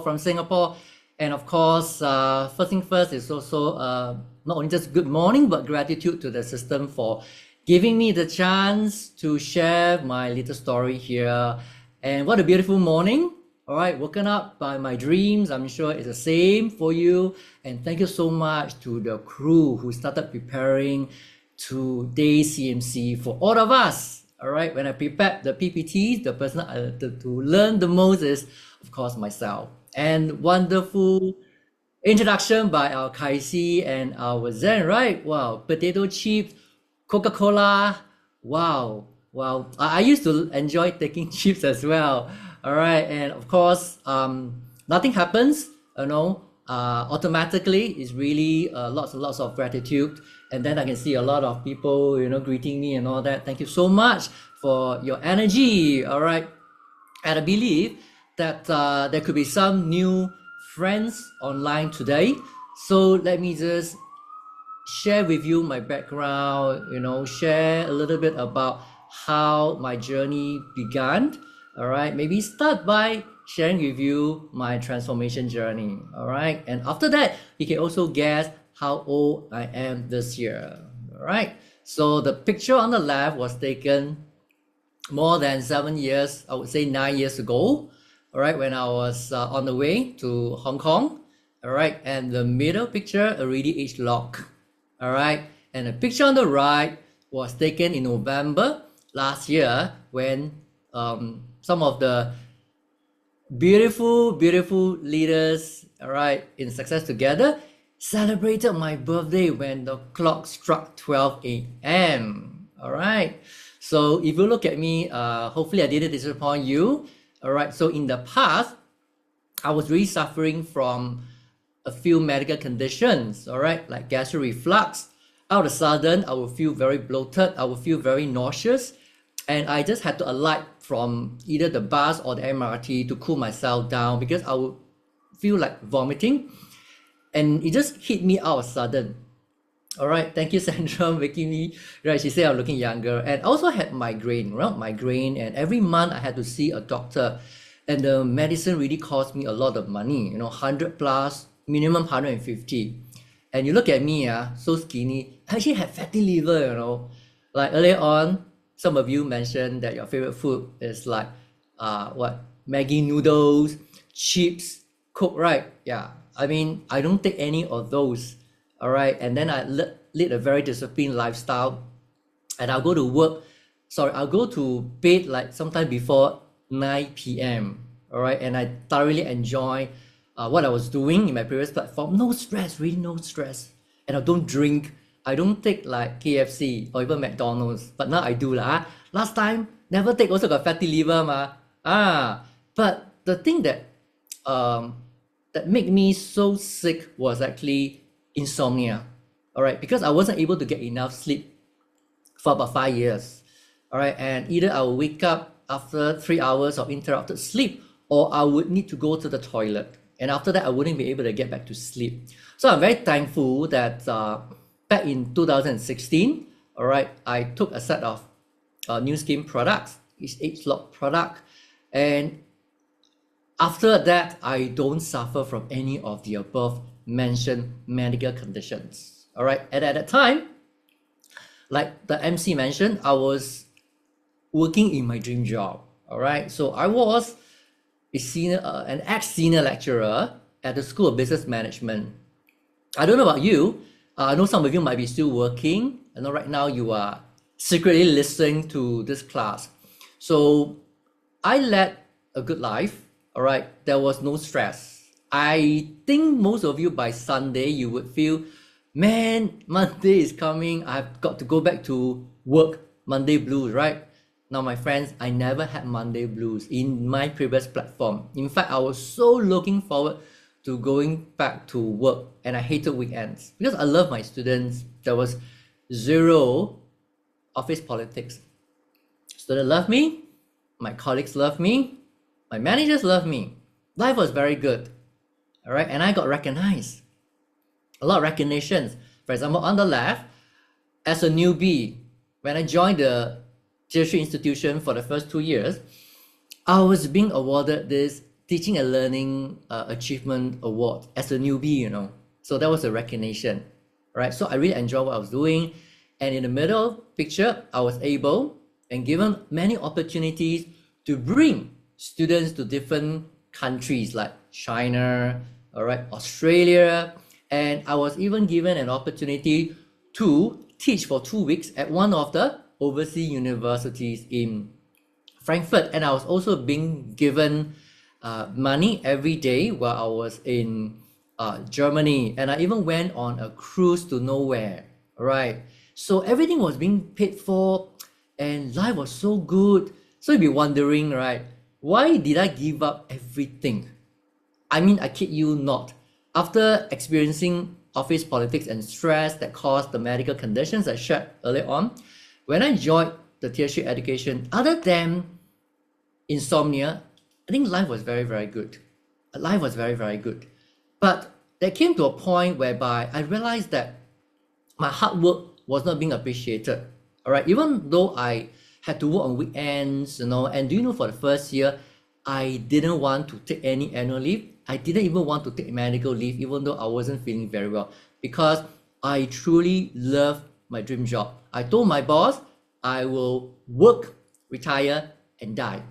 from Singapore. And of course, first thing first is also not only just good morning, but gratitude to the system for giving me the chance to share my little story here. And what a beautiful morning. All right, woken up by my dreams. I'm sure it's the same for you. And thank you so much to the crew who started preparing today's CMC for all of us. All right, when I prepared the PPTs, the person to learn the most is, of course, myself. And wonderful introduction by our Kaisi and our Zen, right? Wow, potato chips, Coca-Cola. Wow, wow. I used to enjoy taking chips as well. All right, and of course, nothing happens, automatically. It's really lots and lots of gratitude. And then I can see a lot of people, greeting me and all that. Thank you so much for your energy. All right, and I believe that there could be some new friends online today. So let me just share with you my background, share a little bit about how my journey began. All right, maybe start by sharing with you my transformation journey. All right, and after that, you can also guess how old I am this year. All right, so the picture on the left was taken more than 7 years, I would say 9 years ago. All right, when I was on the way to Hong Kong. All right, and the middle picture already age locked. All right, and the picture on the right was taken in November last year when some of the beautiful leaders, all right, in Success Together celebrated my birthday when the clock struck 12 a.m. All right, so if you look at me, hopefully I didn't disappoint you. All right, so in the past, I was really suffering from a few medical conditions, all right, like gastric reflux. All of a sudden, I would feel very bloated, I would feel very nauseous, and I just had to alight from either the bus or the MRT to cool myself down because I would feel like vomiting, and it just hit me out of sudden. All right, thank you, Sandra, making me, right, she said I'm looking younger. And I also had migraine, and every month I had to see a doctor, and the medicine really cost me a lot of money, 100 plus, minimum 150. And you look at me, so skinny. I actually had fatty liver, like earlier on, some of you mentioned that your favorite food is like Maggi noodles, chips, Coke, right? Yeah, I mean, I don't take any of those. All right, and then I lead a very disciplined lifestyle, and I'll go to bed like sometime before 9 p.m. All right, and I thoroughly enjoy what I was doing in my previous platform. No stress, really no stress. And I don't drink. I don't take like KFC or even McDonald's, but now I do lah. Last time, never take, also got fatty liver But the thing that that made me so sick was actually insomnia. All right, because I wasn't able to get enough sleep for about 5 years. All right, and either I would wake up after 3 hours of interrupted sleep, or I would need to go to the toilet, and after that I wouldn't be able to get back to sleep. So I'm very thankful that back in 2016, all right, I took a set of new skin products, each age lock product, and after that I don't suffer from any of the above mentioned medical conditions. All right, and at that time, like the MC mentioned, I was working in my dream job. All right, so I was an ex-senior lecturer at the School of Business Management. I don't know about you. I know some of you might be still working. I know right now you are secretly listening to this class. So I led a good life. All right, there was no stress. I think most of you by Sunday, you would feel, man, Monday is coming. I've got to go back to work. Monday blues, right? Now, my friends, I never had Monday blues in my previous platform. In fact, I was so looking forward to going back to work, and I hated weekends because I love my students. There was zero office politics. Students love me, my colleagues love me, my managers love me. Life was very good. All right, and I got recognized. A lot of recognitions. For example, on the left, as a newbie, when I joined the tertiary institution for the first 2 years, I was being awarded this Teaching and Learning Achievement Award as a newbie, you know. So that was a recognition, right? So I really enjoyed what I was doing. And in the middle picture, I was able and given many opportunities to bring students to different countries like China, all right, Australia. And I was even given an opportunity to teach for 2 weeks at one of the overseas universities in Frankfurt. And I was also being given money every day while I was in Germany. And I even went on a cruise to nowhere, right? So everything was being paid for and life was so good. So you'll be wondering, right? Why did I give up everything? I mean, I kid you not. After experiencing office politics and stress that caused the medical conditions I shared earlier on, when I joined the tertiary education, other than insomnia, I think life was very, very good. Life was very, very good. But there came to a point whereby I realized that my hard work was not being appreciated. All right, even though I had to work on weekends, you know, and do you know, for the first year, I didn't want to take any annual leave. I didn't even want to take medical leave, even though I wasn't feeling very well, because I truly love my dream job. I told my boss I will work, retire, and die.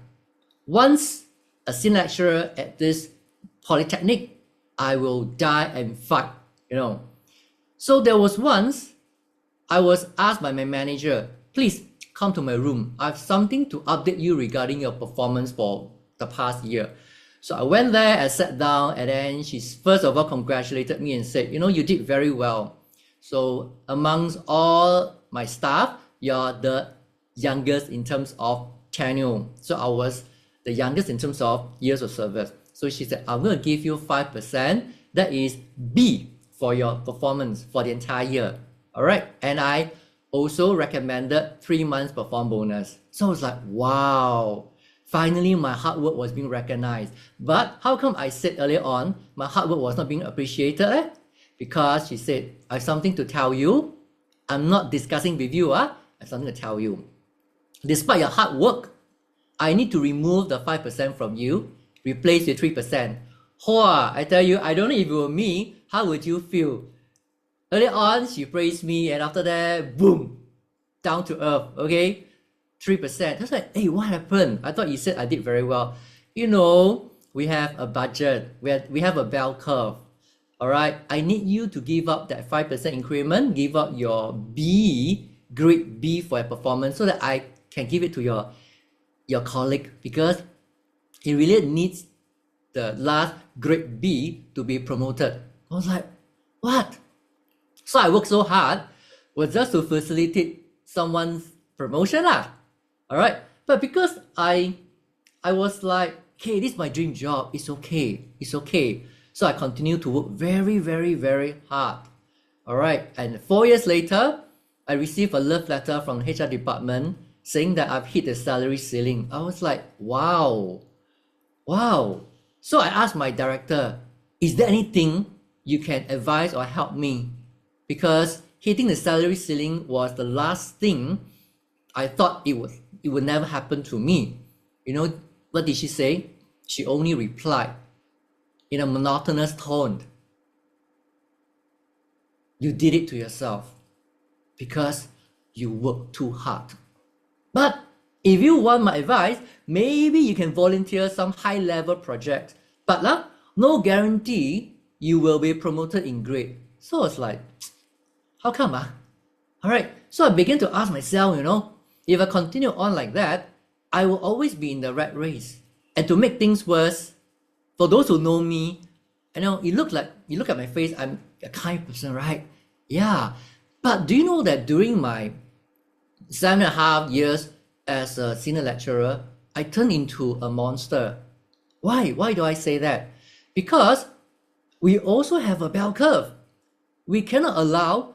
Once a senior lecturer at this polytechnic, I will die and fight, you know. So there was once I was asked by my manager, please come to my room. I have something to update you regarding your performance for the past year. So I went there, I sat down, and then she first of all congratulated me and said, you know, you did very well. So amongst all my staff, you're the youngest in terms of tenure. So I was the youngest in terms of years of service. So she said, I'm going to give you 5%. That is B for your performance for the entire year. All right. And I also recommended 3 months perform bonus. So I was like, wow, finally my hard work was being recognized. But how come I said earlier on, my hard work was not being appreciated? Because she said, I have something to tell you. I'm not discussing with you. I have something to tell you. Despite your hard work, I need to remove the 5% from you, replace with 3%. Hoa, I tell you, I don't know if it were me, how would you feel? Earlier on, she praised me, and after that, boom, down to earth, okay? 3%. I was like, hey, what happened? I thought you said I did very well. You know, we have a budget, we have a bell curve, all right? I need you to give up that 5% increment, give up your B, grade B for your performance, so that I can give it to your colleague, because he really needs the last grade B to be promoted. I was like, what? So I worked so hard was just to facilitate someone's promotion lah. All right, but because I was like, okay, this is my dream job, it's okay, it's okay. So I continue to work very, very, very hard. All right, and 4 years later, I received a love letter from the HR department saying that I've hit the salary ceiling. I was like, wow. So I asked my director, is there anything you can advise or help me? Because hitting the salary ceiling was the last thing I thought it would never happen to me. You know, what did she say? She only replied in a monotonous tone, you did it to yourself because you worked too hard. But if you want my advice, maybe you can volunteer some high-level project, but no guarantee you will be promoted in grade. So I was like, how come? All right, so I began to ask myself, you know, if I continue on like that, I will always be in the rat race. And to make things worse, for those who know me, I know you look at my face, I'm a kind person, right? Yeah. But do you know that during my 7.5 years as a senior lecturer, I turned into a monster? Why? Why do I say that? Because we also have a bell curve. We cannot allow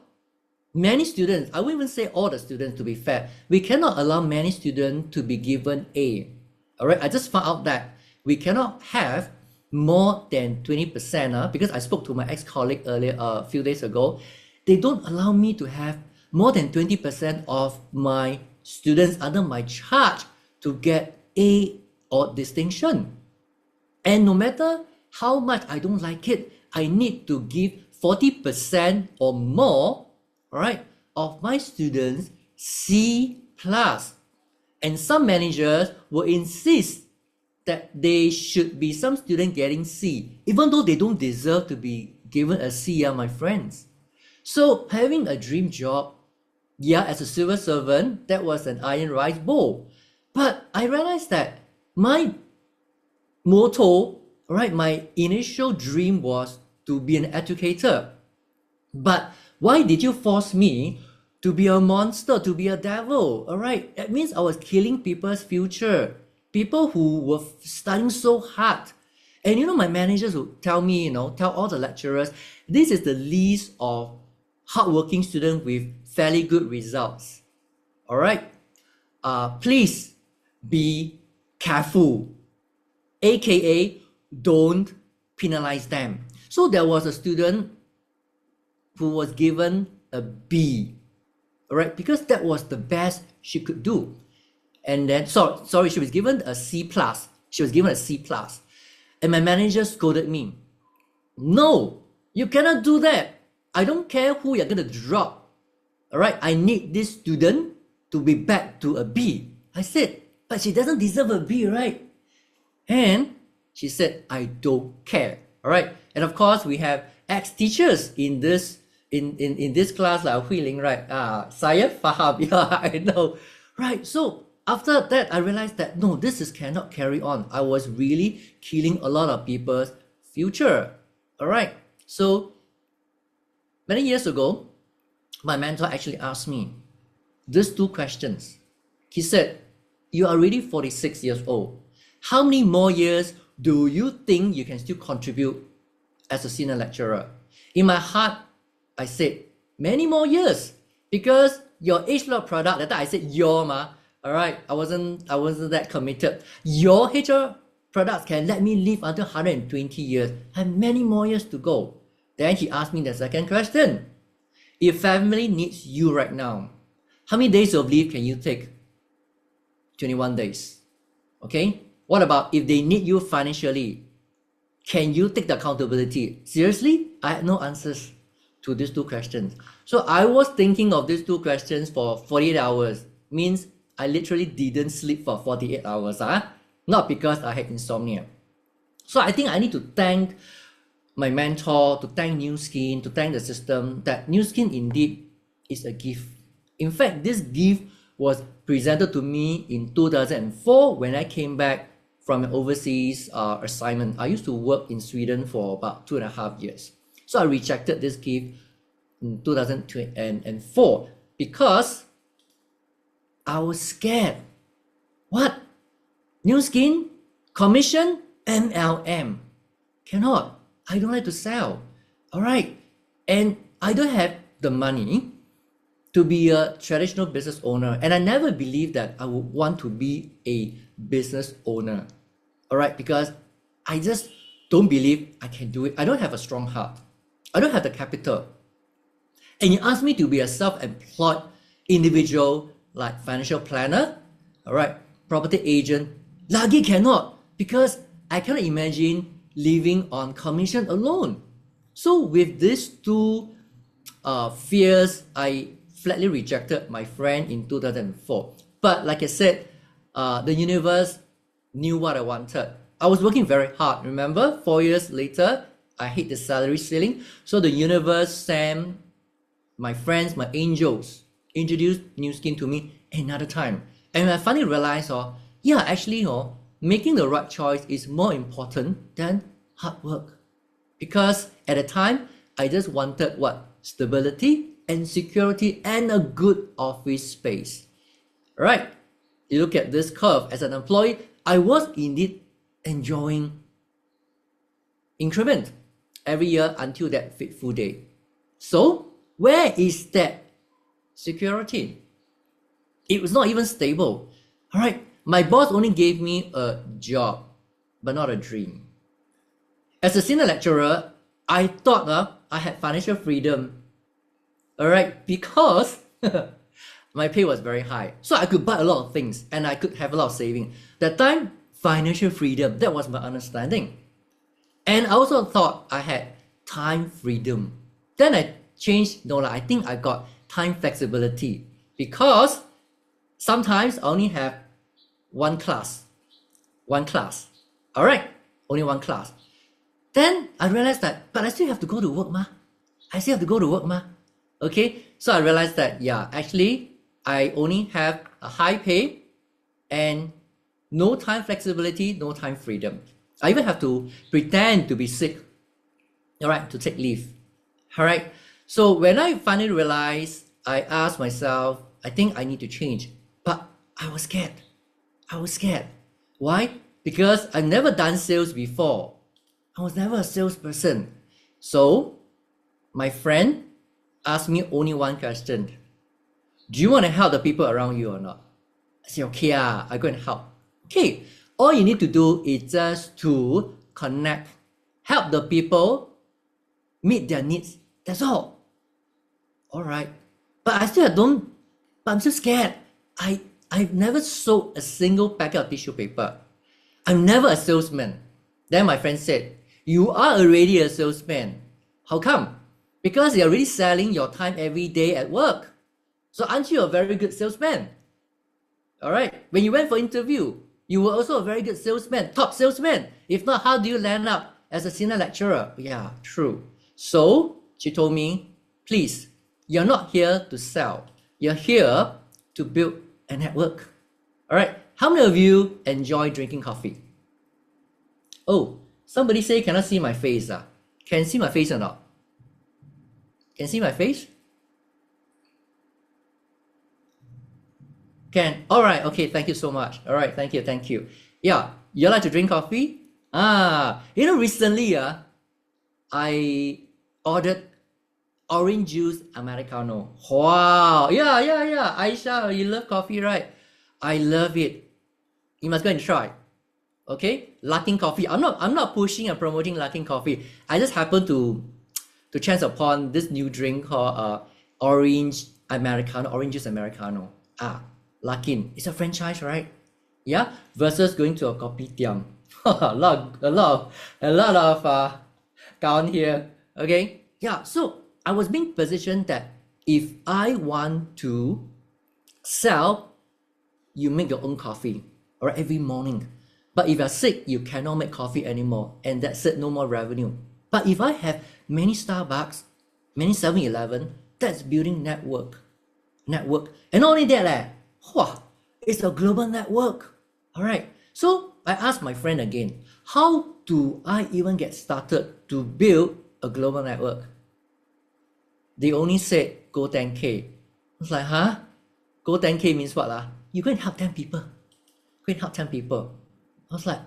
many students, I won't even say all the students to be fair, we cannot allow many students to be given A. All right, I just found out that we cannot have more than 20%, because I spoke to my ex-colleague earlier, a few days ago. They don't allow me to have more than 20% of my students under my charge to get A or distinction. And no matter how much I don't like it, I need to give 40% or more, all right, of my students C plus. And some managers will insist that they should be some student getting C, even though they don't deserve to be given a C, my friends. So having a dream job, yeah, as a civil servant, that was an iron rice bowl. But I realized that my motto, right, my initial dream was to be an educator. But why did you force me to be a monster, to be a devil? All right, that means I was killing people's future, people who were studying so hard. And my managers would tell me, tell all the lecturers, this is the list of hardworking students with fairly good results. All right, please be careful, aka don't penalize them. So there was a student who was given a B, all right, because that was the best she could do. And then, sorry, she was given a C plus. She was given a C plus. And my manager scolded me. No, you cannot do that. I don't care who you're going to drop. All right, I need this student to be back to a B. I said, but she doesn't deserve a B, right? And she said, I don't care. All right. And of course, we have ex-teachers in this class, like Hui Ling, right? Syed Fahab, yeah, I know. Right. So after that, I realized that no, cannot carry on. I was really killing a lot of people's future. All right. So many years ago, my mentor actually asked me these two questions. He said, you are already 46 years old. How many more years do you think you can still contribute as a senior lecturer? In my heart, I said, many more years, because your age law product, that time I said your all right, I wasn't that committed. Your HR products can let me live until 120 years. I have many more years to go. Then he asked me the second question. If family needs you right now, how many days of leave can you take? 21 days. Okay? What about if they need you financially? Can you take the accountability? Seriously? I had no answers to these two questions. So I was thinking of these two questions for 48 hours. Means I literally didn't sleep for 48 hours. Not because I had insomnia. So I think I need to thank my mentor, to thank New Skin, to thank the system, that New Skin indeed is a gift. In fact, this gift was presented to me in 2004 when I came back from an overseas assignment. I used to work in Sweden for about 2.5 years. So I rejected this gift in 2004 because I was scared. What? New Skin? Commission? MLM? Cannot. I don't like to sell. All right. And I don't have the money to be a traditional business owner. And I never believed that I would want to be a business owner. All right. Because I just don't believe I can do it. I don't have a strong heart. I don't have the capital. And you ask me to be a self-employed individual like financial planner, all right, property agent, lagi cannot, because I cannot imagine living on commission alone. So with these two fears, I flatly rejected my friend in 2004. But like I said, the universe knew what I wanted. I was working very hard. Remember, 4 years later, I hit the salary ceiling. So the universe sent my friends, my angels, introduced New Skin to me another time. And I finally realized, making the right choice is more important than hard work. Because at the time, I just wanted what? Stability and security and a good office space. Right? You look at this curve. As an employee, I was indeed enjoying increment every year until that fateful day. So, where is that security? It was not even stable. All right, my boss only gave me a job, but not a dream. As a senior lecturer, I thought I had financial freedom. All right, because my pay was very high, so I could buy a lot of things and I could have a lot of saving. That time, financial freedom. That was my understanding. And I also thought I had time freedom. Then I changed, no, I think I got time flexibility because sometimes I only have one class. All right, only one class. Then I realized that, but I still have to go to work, ma. Okay, so I realized that, yeah, actually, I only have a high pay and no time flexibility, no time freedom. I even have to pretend to be sick, all right, to take leave. All right, so when I finally realized, I asked myself, I think I need to change, but I was scared. Why? Because I've never done sales before. I was never a salesperson. So my friend asked me only one question. Do you want to help the people around you or not? I said, okay, I'm going to help. Okay, all you need to do is just to connect, help the people meet their needs. That's all. All right. But I'm still scared. I've never sold a single packet of tissue paper. I'm never a salesman. Then my friend said, you are already a salesman. How come? Because you're already selling your time every day at work. So aren't you a very good salesman? All right. When you went for interview, you were also a very good salesman, top salesman. If not, how do you land up as a senior lecturer? Yeah, true. So she told me, please, you're not here to sell. You're here to build a network. All right. How many of you enjoy drinking coffee? Oh, somebody say cannot see my face. Can see my face or not? Can see my face? Can. All right. Okay. Thank you so much. All right. Thank you. Yeah. You like to drink coffee? Recently, I ordered orange juice Americano. Wow. Yeah. Aisha, you love coffee, right? I love it. You must go and try. Okay? Latin coffee. I'm not pushing and promoting Latin coffee. I just happen to chance upon this new drink called orange juice Americano. Latin. It's a franchise, right? Yeah. Versus going to a kopitiam. a lot of down here. Okay. Yeah. So I was being positioned that if I want to sell, you make your own coffee, or every morning. But if you're sick, you cannot make coffee anymore, and that's it, no more revenue. But if I have many Starbucks, many 7-Eleven, that's building network. And not only that, it's a global network. All right. So I asked my friend again, how do I even get started to build a global network? They only said, go 10K. I was like, huh? Go 10K means what? You go and help 10 people. I was like,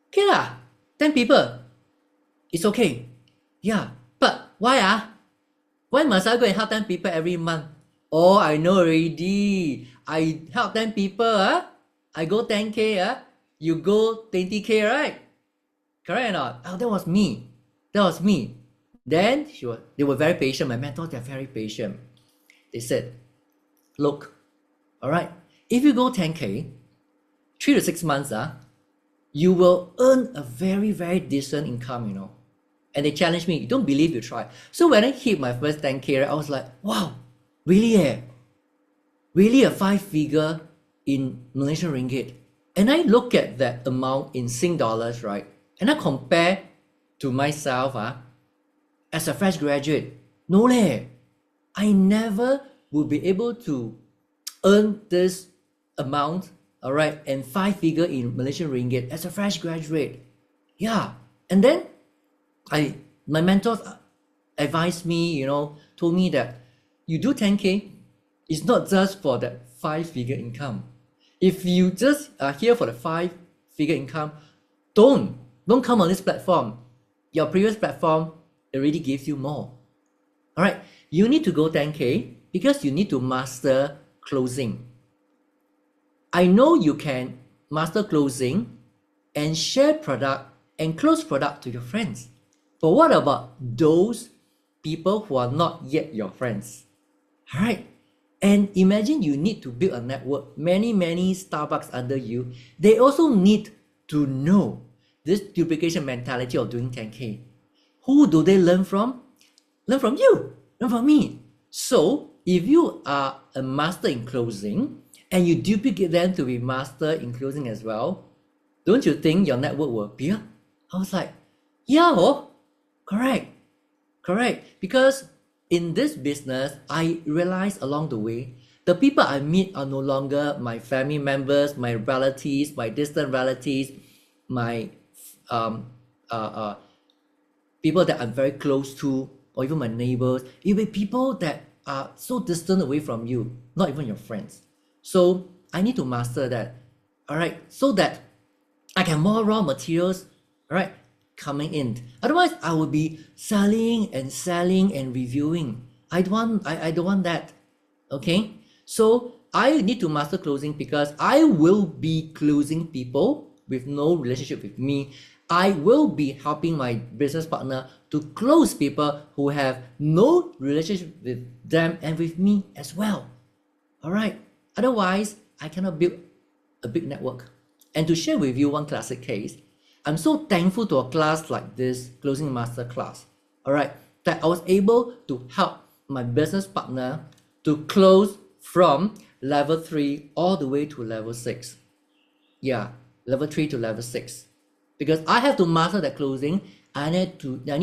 okay 10 people. It's okay. Yeah. But why? Why must I go and help 10 people every month? Oh, I know already. I help 10 people. I go 10K. You go 20K, right? Correct or not? Oh, that was me. Then they were very patient. My mentors, they're very patient. They said, look, all right, if you go 10K, 3 to 6 months, you will earn a very, very decent income, And they challenged me, you don't believe, you try. So when I hit my first 10K, I was like, wow, really? Really a 5-figure in Malaysian ringgit. And I look at that amount in Sing dollars, right? And I compare to myself, as a fresh graduate. No I never will be able to earn this amount, all right, and 5-figure in Malaysian ringgit as a fresh graduate. Yeah. And then my mentors advised me, told me that you do 10K, it's not just for that 5-figure income. If you just are here for the 5-figure income, don't come on this platform. Your previous platform already gives you more. All right, you need to go 10K because you need to master closing. I know you can master closing and share product and close product to your friends. But what about those people who are not yet your friends? All right. And imagine you need to build a network, many Starbucks under you. They also need to know this duplication mentality of doing 10K. Who do they learn from? Learn from you, learn from me. So if you are a master in closing and you duplicate them to be master in closing as well, don't you think your network will appear? I was like, yeah, oh, correct. Because in this business, I realized along the way, the people I meet are no longer my family members, my relatives, my distant relatives, my people that I'm very close to, or even my neighbors. It will be people that are so distant away from you, not even your friends. So I need to master that, all right, so that I get more raw materials, all right, coming in. Otherwise, I will be selling and reviewing. I don't want that. Okay, so I need to master closing because I will be closing people with no relationship with me. I will be helping my business partner to close people who have no relationship with them and with me as well. All right. Otherwise, I cannot build a big network. And to share with you one classic case, I'm so thankful to a class like this, closing master class. All right, that I was able to help my business partner to close from level 3 all the way to level 6. Yeah, level 3 to level 6. Because I have to master that closing, I need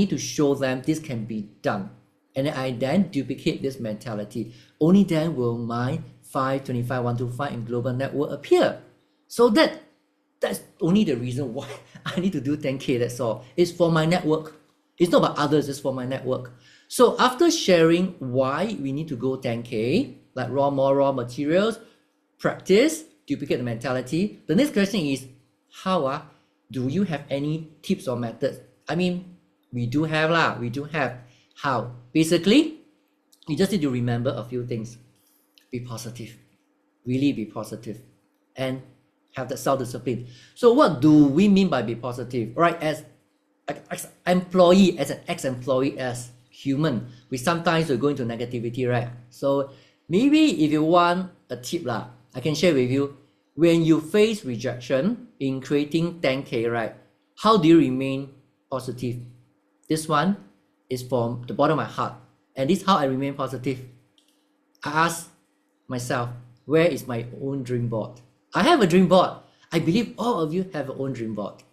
to show them this can be done. And then I then duplicate this mentality. Only then will my 525 125 in global network appear. So that's only the reason why I need to do 10K, that's all. It's for my network. It's not about others, it's for my network. So after sharing why we need to go 10K, like more raw materials, practice, duplicate the mentality, the next question is, how do you have any tips or methods? I mean, we do have. How? Basically, you just need to remember a few things. Be positive. Really be positive. And have that self-discipline. So what do we mean by be positive? Right, as employee, as an ex-employee, as human, we sometimes will go into negativity, right? So maybe if you want a tip I can share with you. When you face rejection in creating 10K, right, how do you remain positive? This one is from the bottom of my heart, and this is how I remain positive. I ask myself, where is my own dream board? I have a dream board. I believe all of you have your own dream board.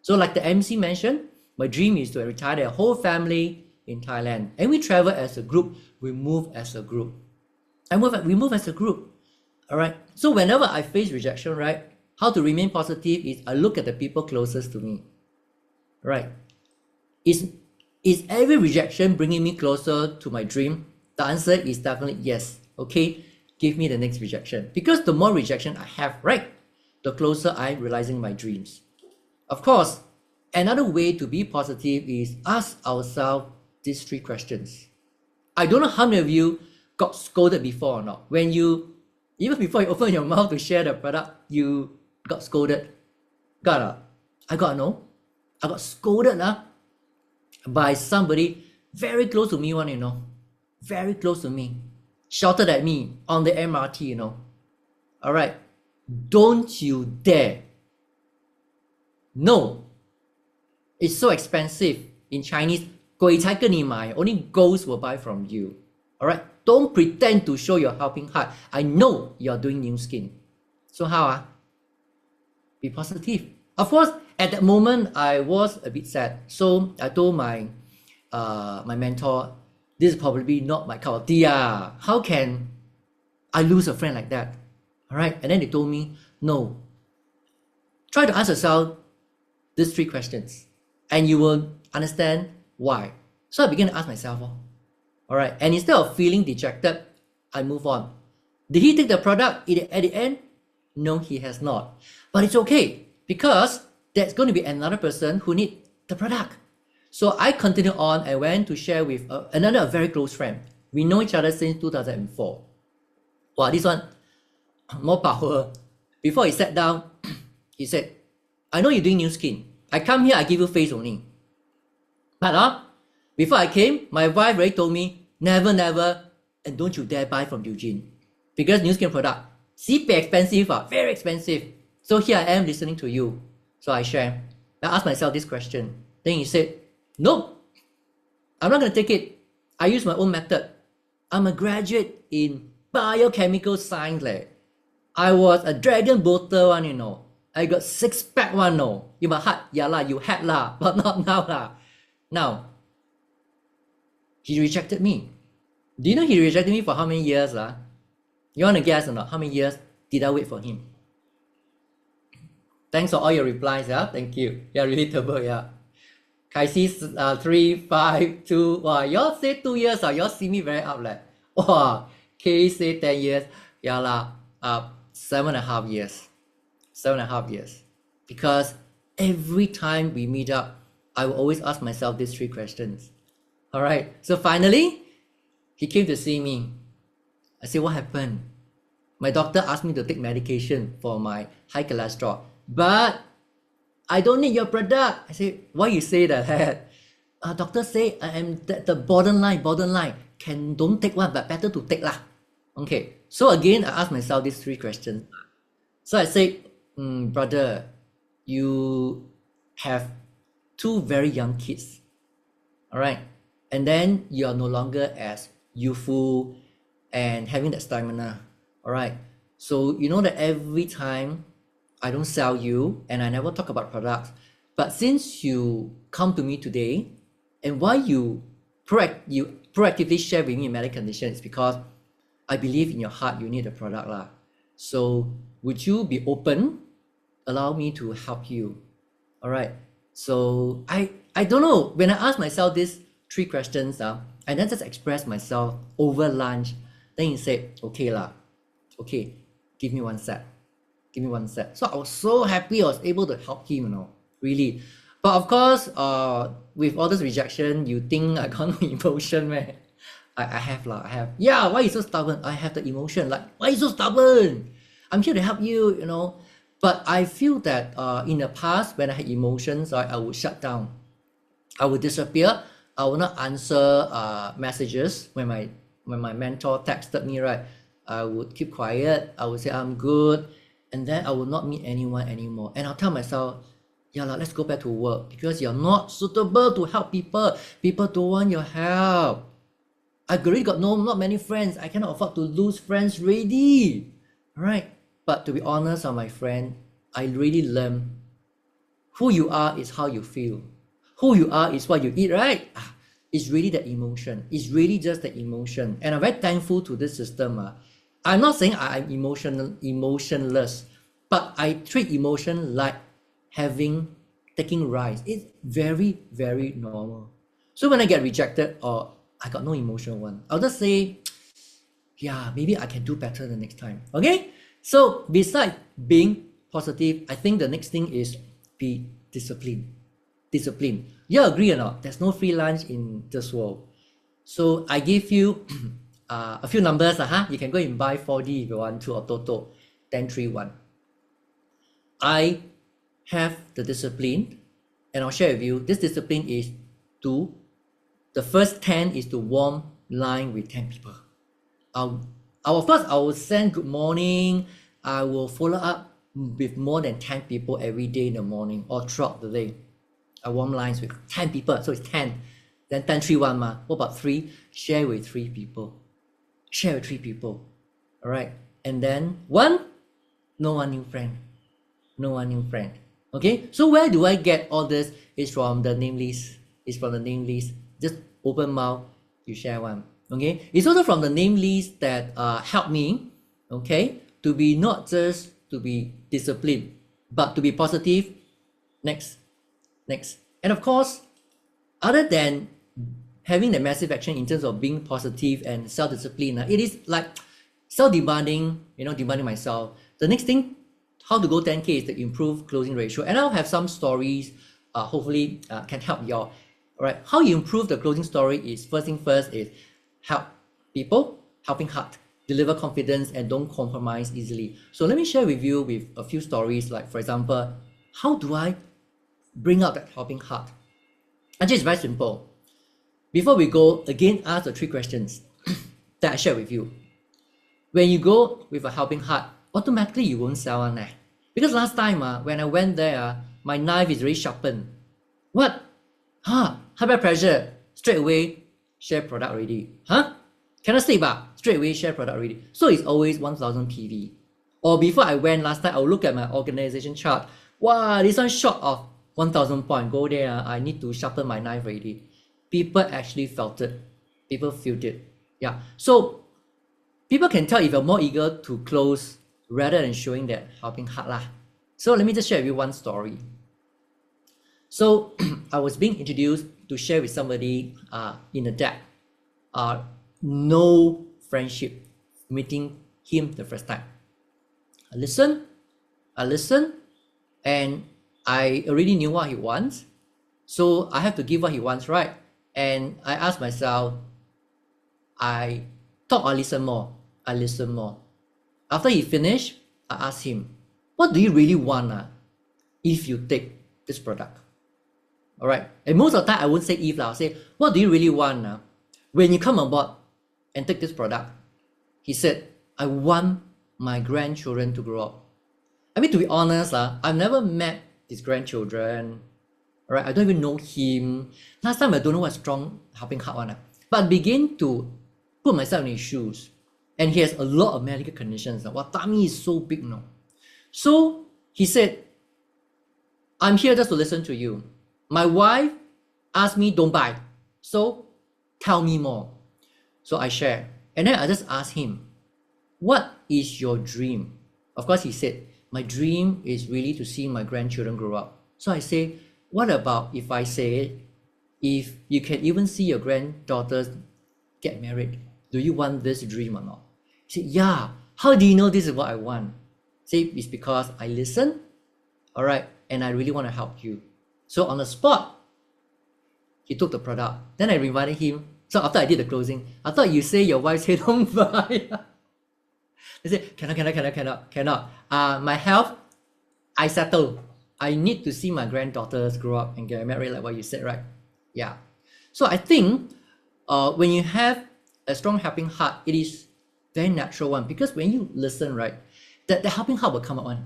So like the MC mentioned, my dream is to retire their whole family in Thailand. And we travel as a group, we move as a group. We move as a group. All right. So whenever I face rejection, right, how to remain positive is I look at the people closest to me. Right. Is every rejection bringing me closer to my dream? The answer is definitely yes. Okay. Give me the next rejection. Because the more rejection I have, right, the closer I'm realizing my dreams. Of course, another way to be positive is ask ourselves these 3 questions. I don't know how many of you got scolded before or not. When even before you open your mouth to share the product, you got scolded. I got no. I got scolded by somebody very close to me, very close to me. Shouted at me on the MRT, All right. Don't you dare. No. It's so expensive. In Chinese, 鬼才跟你买, only ghosts will buy from you. All right. Don't pretend to show your helping heart. I know you're doing new skin. So how? Be positive. Of course, at that moment, I was a bit sad. So I told my mentor, this is probably not my cup of tea. How can I lose a friend like that? All right. And then they told me, no. Try to ask yourself these 3 questions and you will understand why. So I began to ask myself, all right. And instead of feeling dejected, I move on. Did he take the product at the end? No, he has not. But it's okay because there's going to be another person who needs the product. So I continue on and went to share with another very close friend. We know each other since 2004. Wow, this one, more power. Before he sat down, he said, I know you're doing new skin. I come here, I give you face only. But before I came, my wife already told me, never, and don't you dare buy from Eugene. Because new skin product, super expensive, very expensive. So here I am listening to you. So I share. I asked myself this question. Then he said, nope, I'm not going to take it. I use my own method. I'm a graduate in biochemical science. I was a dragon boater one, you know. I got six-pack one, no. You my heart, yeah lah, you had lah, but not now lah. Now, he rejected me. Do you know he rejected me for how many years lah? You want to guess or not? How many years did I wait for him? Thanks for all your replies, yeah. Thank you. Yeah, relatable, yeah. Kaisi 3, 5, 2. Wow, y'all say 2 years, y'all see me very up like. Wow, K say 10 years. Yeah lah, 7.5 years. 7.5 years. Because every time we meet up, I will always ask myself these 3 questions. All right. So finally, he came to see me. I said, what happened? My doctor asked me to take medication for my high cholesterol, but I don't need your product. I said, why you say that? Doctor say I am the borderline. Don't take one, but better to take lah. Okay. So again, I asked myself these 3 questions. So I said, brother, you have 2 very young kids. All right. And then you are no longer as youthful and having that stamina. All right. So you know that every time I don't sell you and I never talk about products, but since you come to me today and why you proactively share with me a medical condition is because I believe in your heart you need a product lah. So would you be open? Allow me to help you. All right. So I don't know. When I ask myself these 3 questions, I then just express myself over lunch. Then he said, okay lah. Okay, give me 1 set. Give me 1 set. So I was so happy I was able to help him, you know, really. But of course, with all this rejection, you think I got no emotion, man. I have lah, I have. Yeah, why you so stubborn? I have the emotion. Like, why you so stubborn? I'm here to help you, you know. But I feel that in the past, when I had emotions, I would shut down. I would disappear. I will not answer messages when my mentor texted me, right? I would keep quiet. I would say I'm good, and then I will not meet anyone anymore. And I'll tell myself, yeah, let's go back to work because you're not suitable to help people. People don't want your help. I already got not many friends. I cannot afford to lose friends already. All right. But to be honest, my friend, I really learned who you are is how you feel. Who you are is what you eat, right? It's really the emotion. It's really just the emotion. And I'm very thankful to this system. I'm not saying I'm emotionless, but I treat emotion like taking rice. It's very, very normal. So when I get rejected or I got no emotion one, I'll just say, yeah, maybe I can do better the next time. Okay? So besides being positive, I think the next thing is be disciplined. Discipline. You agree or not? There's no free lunch in this world. So I give you a few numbers. You can go and buy 4D if you want to, or Toto 10, 3, 1. I have the discipline, and I'll share with you. This discipline is the first 10 is to warm line with 10 people. I will send good morning. I will follow up with more than 10 people every day in the morning or throughout the day. I warm lines with 10 people, so it's 10. Then 10, 3, 1 ma. What about 3? Share with 3 people. Share with 3 people. All right. And then 1, no one new friend. No one new friend. Okay. So where do I get all this? It's from the name list. It's from the name list. Just open mouth, you share one. Okay. It's also from the name list that help me, okay, to be not just to be disciplined, but to be positive. Next. And of course, other than having the massive action in terms of being positive and self-discipline, it is like self-demanding, demanding myself. The next thing, how to go 10K is to improve closing ratio. And I'll have some stories, hopefully can help y'all. All right, how you improve the closing story is, first thing first is help people, helping heart, deliver confidence, and don't compromise easily. So let me share with you with a few stories, like for example, how do I bring out that helping heart? Actually, it's very simple. Before we go, again, ask the 3 questions that I share with you. When you go with a helping heart, automatically you won't sell one. Because last time when I went there, my knife is very sharpened. What? Huh? High blood pressure. Straight away, share product already. Huh? Cannot sleep, straight away share product already. So it's always 1000 PV. Or before I went last night, I'll look at my organization chart. Wow, this one short of 1000 point. Go there, I need to sharpen my knife already. People actually felt it. People felt it. Yeah. So people can tell if you're more eager to close rather than showing that helping heart lah. So let me just share with you one story. So I was being introduced to share with somebody in a deck. No friendship, meeting him the first time. I listened, and I already knew what he wants. So I have to give what he wants, right? And I asked myself, I talk or listen more? I listen more. After he finished, I asked him, what do you really want if you take this product? All right. And most of the time, I won't say if, I'll say, what do you really want when you come on board and take this product? He said, I want my grandchildren to grow up. I mean, to be honest, I've never met his grandchildren. All right. I don't even know him. Last time, I don't know what strong helping heart one. But I begin to put myself in his shoes. And he has a lot of medical conditions. What tummy is so big now. So he said, I'm here just to listen to you. My wife asked me, don't buy. So tell me more. So I share. And then I just asked him, what is your dream? Of course, he said, my dream is really to see my grandchildren grow up. So I say, what about if I say, if you can even see your granddaughters get married, do you want this dream or not? He said, yeah. How do you know this is what I want? Say, it's because I listen, all right, and I really want to help you. So on the spot, he took the product. Then I reminded him. So after I did the closing, I thought you say your wife said don't buy. They said, cannot. My health, I settle. I need to see my granddaughters grow up and get married like what you said, right? Yeah. So I think when you have a strong helping heart, it is very natural one, because when you listen, right, the helping heart will come out one.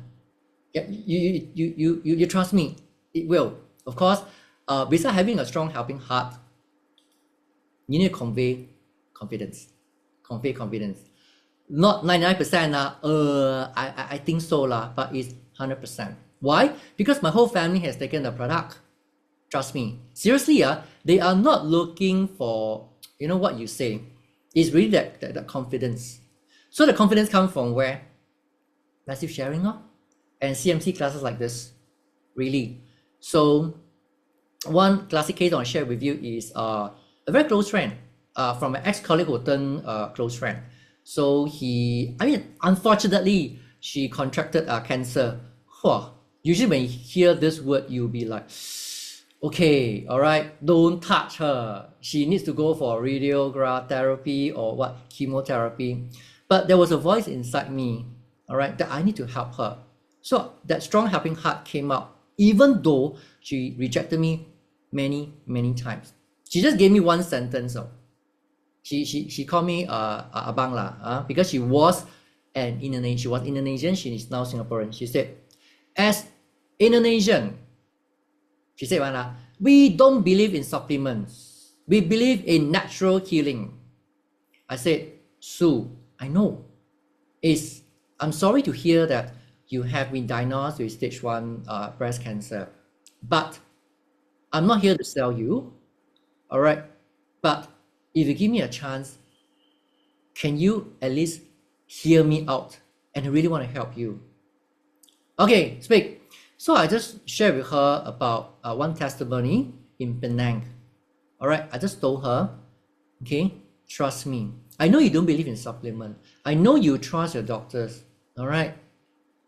Yeah, you trust me, it will. Of course, besides having a strong helping heart, you need to convey confidence. Convey confidence. Not 99%, I think so, but it's 100%. Why? Because my whole family has taken the product. Trust me. Seriously, they are not looking for, what you say. It's really that confidence. So the confidence comes from where? Massive sharing and CMC classes like this. Really. So one classic case I want to share with you is a very close friend from an ex-colleague who turned a close friend. So unfortunately, she contracted cancer. Usually when you hear this word, you'll be like, okay, all right, don't touch her. She needs to go for radiotherapy or chemotherapy. But there was a voice inside me, all right, that I need to help her. So that strong helping heart came out, even though she rejected me many, many times. She just gave me one sentence. She called me abang lah, because she was Indonesian. She is now Singaporean. She said, as Indonesian, she said, we don't believe in supplements. We believe in natural healing. I said, Sue, I know. I'm sorry to hear that you have been diagnosed with stage 1 breast cancer. But I'm not here to sell you. All right. But if you give me a chance, can you at least hear me out? And I really want to help you. Okay, speak. So I just shared with her about one testimony in Penang. All right, I just told her, okay, trust me. I know you don't believe in supplement. I know you trust your doctors. All right,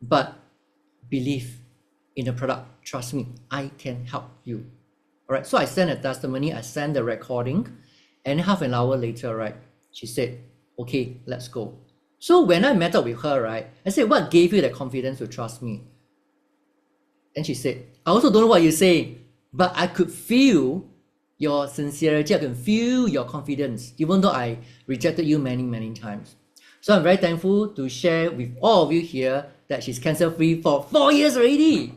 but believe in the product. Trust me, I can help you. All right, so I sent a testimony. I sent the recording, and half an hour later, right, she said, okay, let's go. So when I met up with her, right, I said, what gave you the confidence to trust me? And she said, I also don't know what you say, but I could feel your sincerity. I can feel your confidence, even though I rejected you many, many times. So I'm very thankful to share with all of you here that she's cancer-free for 4 years already.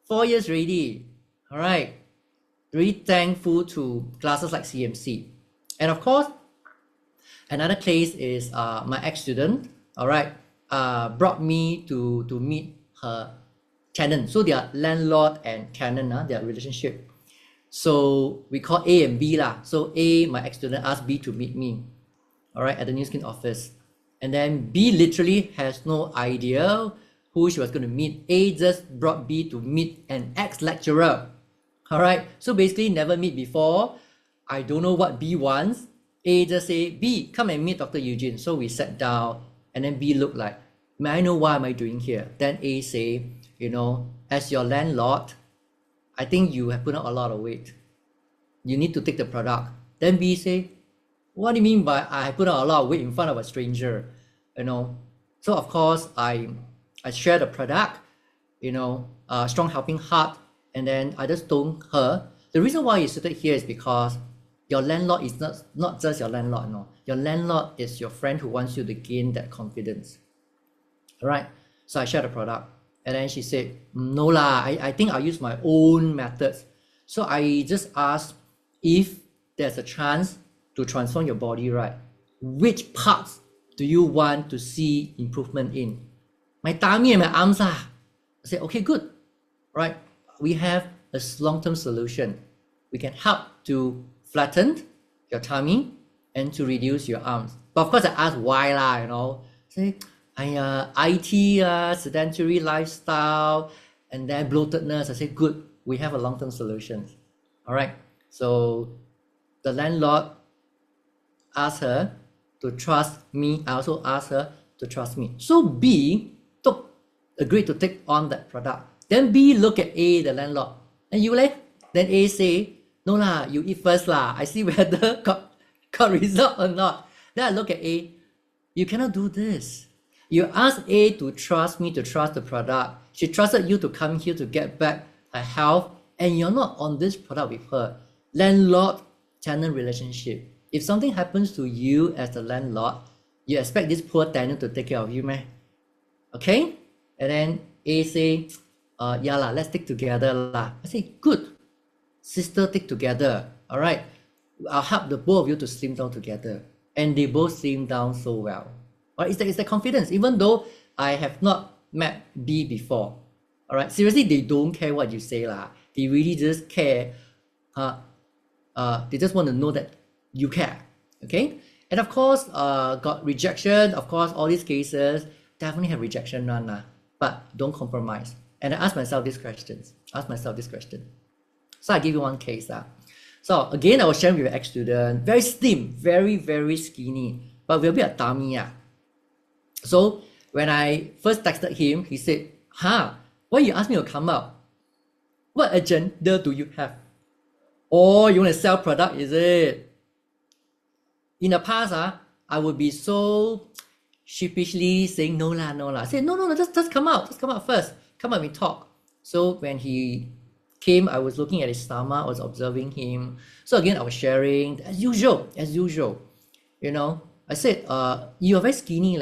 4 years already. All right. Really thankful to classes like CMC. And of course, another case is my ex-student, all right, brought me to meet her tenant. So they are landlord and tenant, their relationship. So we call A and B lah. So A, my ex-student, asked B to meet me, all right, at the New Skin office. And then B literally has no idea who she was going to meet. A just brought B to meet an ex-lecturer. All right, so basically never meet before. I don't know what B wants. A just say, B, come and meet Dr. Eugene. So we sat down and then B looked like, may I know why am I doing here? Then A say, you know, as your landlord, I think you have put on a lot of weight. You need to take the product. Then B say, what do you mean by I put on a lot of weight in front of a stranger? You know, so of course I share the product, you know, strong helping heart. And then I just told her, the reason why you seated here is because your landlord is not just your landlord, no. Your landlord is your friend who wants you to gain that confidence. All right. So I shared the product. And then she said, no lah, I think I'll use my own methods. So I just asked if there's a chance to transform your body, right? Which parts do you want to see improvement in? My tummy and my arms lah. I said, okay, good. Right. We have a long-term solution. We can help to flatten your tummy and to reduce your arms. But of course I asked why lah, you know. Say, IT, sedentary lifestyle, and then bloatedness. I said, good, we have a long-term solution. All right. So the landlord asked her to trust me. I also asked her to trust me. So B agreed to take on that product. Then B look at A, the landlord. And you leh? Then A say, no lah, you eat first lah. I see whether got result or not. Then I look at A, you cannot do this. You ask A to trust me, to trust the product. She trusted you to come here to get back her health, and you're not on this product with her. Landlord-tenant relationship. If something happens to you as the landlord, you expect this poor tenant to take care of you, meh? Okay? And then A say, yeah lah, let's stick together lah. I say, good. Sister, stick together. All right. I'll help the both of you to slim down together. And they both slim down so well. All right, it's the confidence. Even though I have not met B before. All right. Seriously, they don't care what you say lah. They really just care. They just want to know that you care. Okay. And of course, got rejection. Of course, all these cases definitely have rejection run lah. But don't compromise. And I ask myself these questions. So I give you one case. So again, I was sharing with an ex-student, very slim, very, very skinny, but with a bit of tummy. So when I first texted him, he said, why you ask me to come out? What agenda do you have? Oh, you want to sell product, is it? In the past, I would be so sheepishly saying, no lah. I said, no, just come out. Just come out first. Come out, we talk. So when he came, I was looking at his stomach, I was observing him. So again, I was sharing, as usual. You know, I said, you are very skinny,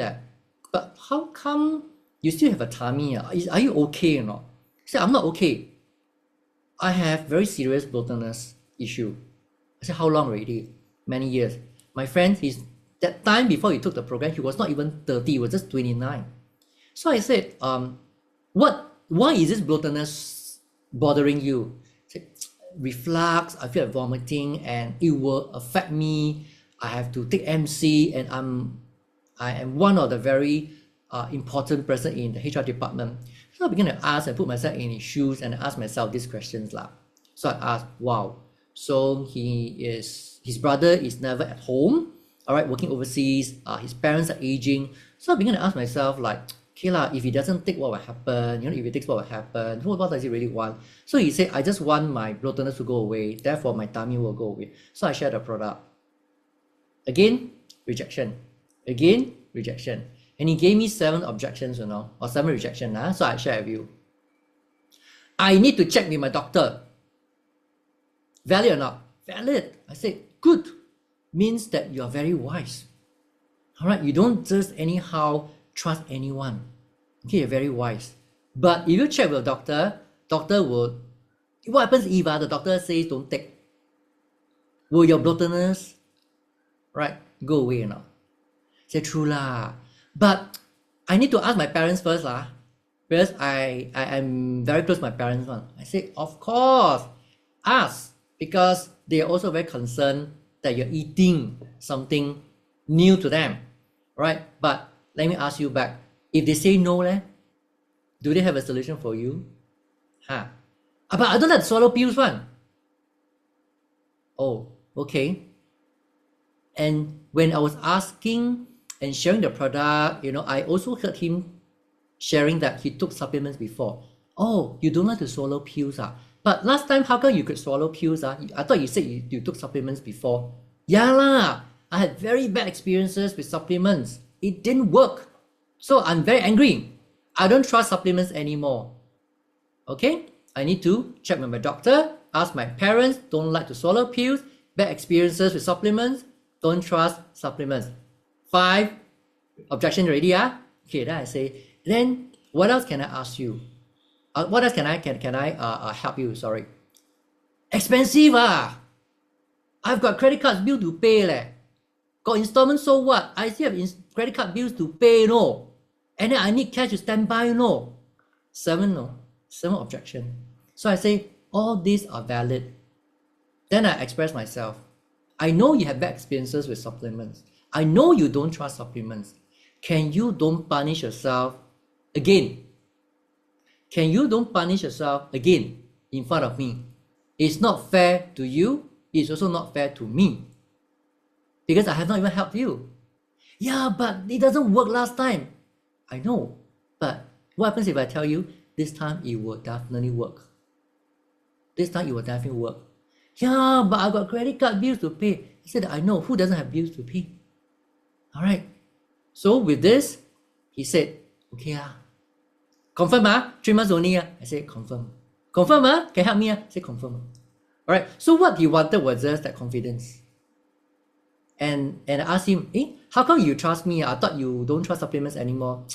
but how come you still have a tummy? Are you okay, you know? He said, I'm not okay. I have very serious bloatedness issue. I said, how long already? Many years. My friend, that time before he took the program, he was not even 30, he was just 29. So I said, why is this bloatedness bothering you? Said, reflux, I feel like vomiting, and it will affect me. I have to take MC, and I am one of the very important person in the HR department. So I began to ask and put myself in his shoes and ask myself these questions lah. So I asked, wow, so his brother is never at home, all right, working overseas, his parents are aging. So I began to ask myself like, okay lah, if he doesn't take, what will happen? You know, if he takes, what will happen? What does he really want? So he said, I just want my bloatedness to go away, therefore my tummy will go away. So I shared the product. Again, rejection. Again, rejection. And he gave me 7 objections, you know, or 7 rejections. So I share with you. I need to check with my doctor. Valid or not? Valid. I said, good. Means that you are very wise. All right, you don't just anyhow trust anyone. Okay, you're very wise. But if you check with a doctor, doctor will, what happens if the doctor says don't take? Will your bloatedness, right, go away or not? Say true lah. But I need to ask my parents first lah. Because I am very close to my parents one. I say, of course, ask. Because they are also very concerned that you're eating something new to them. Right? But let me ask you back. If they say no, do they have a solution for you? Huh? But I don't like to swallow pills one. Oh, okay. And when I was asking and sharing the product, I also heard him sharing that he took supplements before. Oh, you don't like to swallow pills, But last time, how come you could swallow pills, I thought you said you took supplements before. Yeah lah, I had very bad experiences with supplements. It didn't work. So I'm very angry. I don't trust supplements anymore. Okay? I need to check with my doctor, ask my parents, don't like to swallow pills, bad experiences with supplements, don't trust supplements. 5 objection already, Okay, then I say, then what else can I ask you? What else can I help you? Sorry. Expensive, I've got credit cards bill to pay, Got installment, so what? I still have credit card bills to pay, no. And then I need cash to stand by, no. 7 objection. So I say, all these are valid. Then I express myself. I know you have bad experiences with supplements. I know you don't trust supplements. Can you don't punish yourself again? Can you don't punish yourself again in front of me? It's not fair to you. It's also not fair to me. Because I have not even helped you. Yeah, but it doesn't work last time. I know. But what happens if I tell you, this time it will definitely work? This time it will definitely work. Yeah, but I got credit card bills to pay. I said, I know. Who doesn't have bills to pay? Alright. So with this, he said, okay, confirm, 3 months only. I said, confirm. Confirm, can you help me? I said, confirm. Alright. So what he wanted was just that confidence. And I asked him, how come you trust me? I thought you don't trust supplements anymore.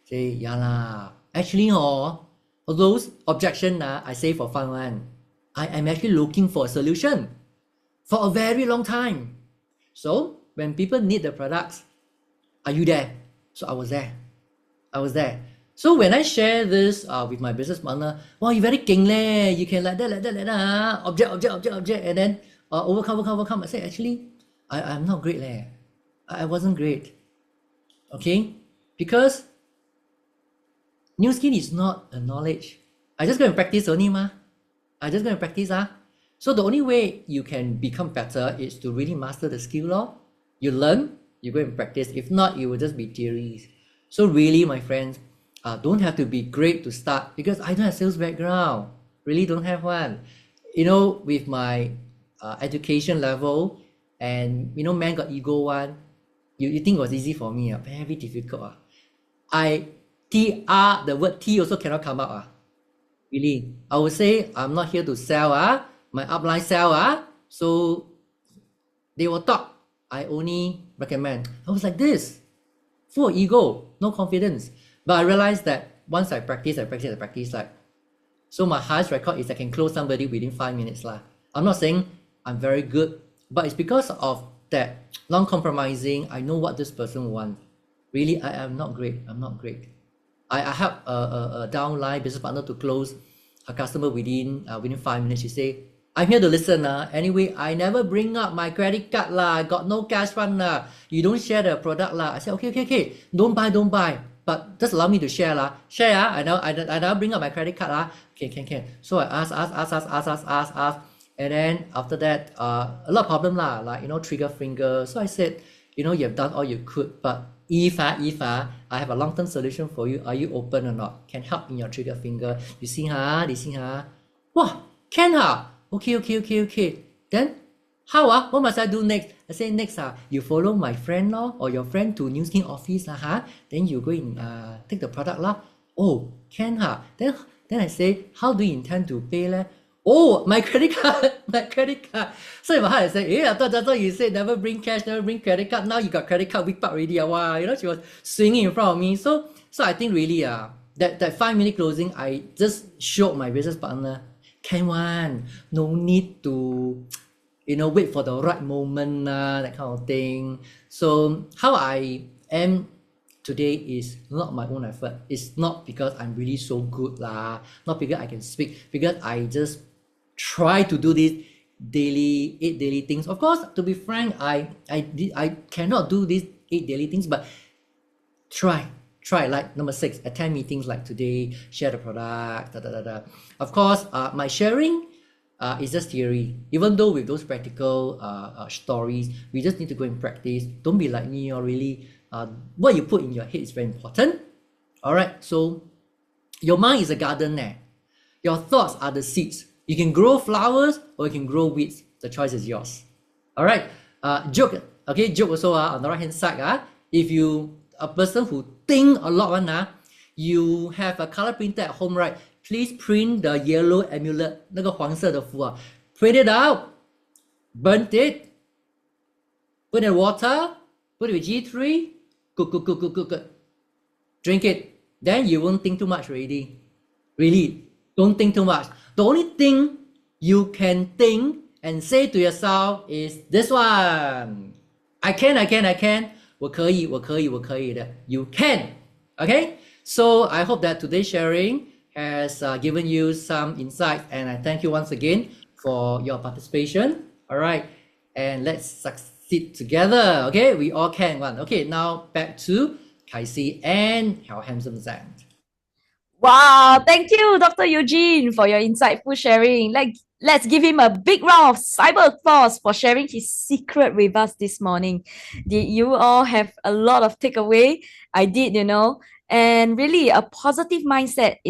Say, yeah lah. Actually, all those objections, I say for fun one. I am actually looking for a solution for a very long time. So when people need the products, are you there? So I was there. So when I share this with my business partner, wow, you very king leh. You can like that, object, and then overcome. I say, actually, I'm not great leh. I wasn't great. Okay? Because new skin is not a knowledge. I just go and practice only I just go and practice. So the only way you can become better is to really master the skill. You learn, you go and practice. If not, it will just be theories. So really, my friends, don't have to be great to start, because I don't have sales background. Really don't have one. With my education level, and man got ego one, you think it was easy for me? Very difficult. The word T also cannot come out. Really, I would say I'm not here to sell. My upline sell. So they will talk. I only recommend. I was like this, full of ego, no confidence. But I realized that once I practice, like, so my highest record is I can close somebody within 5 minutes. I'm not saying I'm very good, but it's because of that non-compromising. I know what this person wants. Really, I am not great. I'm not great. I help a downline business partner to close a customer within 5 minutes. She say, I'm here to listen. Anyway, I never bring up my credit card. I got no cash fund. You don't share the product. I say, okay. Don't buy. But just allow me to share. Share. I now bring up my credit card. Can. So I ask. And then after that, a lot of problem like, trigger finger. So I said, you have done all you could, but if I have a long-term solution for you, are you open or not? Can help in your trigger finger. You see, wow, can okay. Then how what must I do next? I say next you follow my friend or your friend to New Skin office then you go and take the product Oh, can then I say, how do you intend to pay Oh, my credit card. So in my heart I say, I thought you said never bring cash, never bring credit card. Now you got credit card whip up already. Wow, she was swinging in front of me. So I think really that 5 minute closing, I just showed my business partner, can one, no need to, wait for the right moment, that kind of thing. So how I am today is not my own effort. It's not because I'm really so good lah, not because I can speak, because I just try to do this daily 8 daily things. Of course, to be frank, I cannot do these 8 daily things, but try like number 6, attend meetings like today, share the product, of course. My sharing is just theory. Even though with those practical stories, we just need to go and practice. Don't be like me, or really what you put in your head is very important. All right, so your mind is a garden there. Your thoughts are the seeds. You can grow flowers or you can grow weeds. The choice is yours. All right. Joke. Okay, joke also on the right hand side. If you a person who think a lot one, you have a color printer at home, right? Please print the yellow amulet, 那个黄色的符啊, print it out, burn it, put it in water, put it with G3, good. Drink it. Then you won't think too much already. Really, don't think too much. The only thing you can think and say to yourself is this one. I can. 我可以的. You can. Okay? So I hope that today's sharing has given you some insight, and I thank you once again for your participation. All right. And let's succeed together. Okay? We all can one. Okay, now back to Kaisi and our handsome Zand. Wow, thank you, Dr. Eugene, for your insightful sharing. Let's give him a big round of cyber applause for sharing his secret with us this morning. Did you all have a lot of takeaway? I did, and really a positive mindset is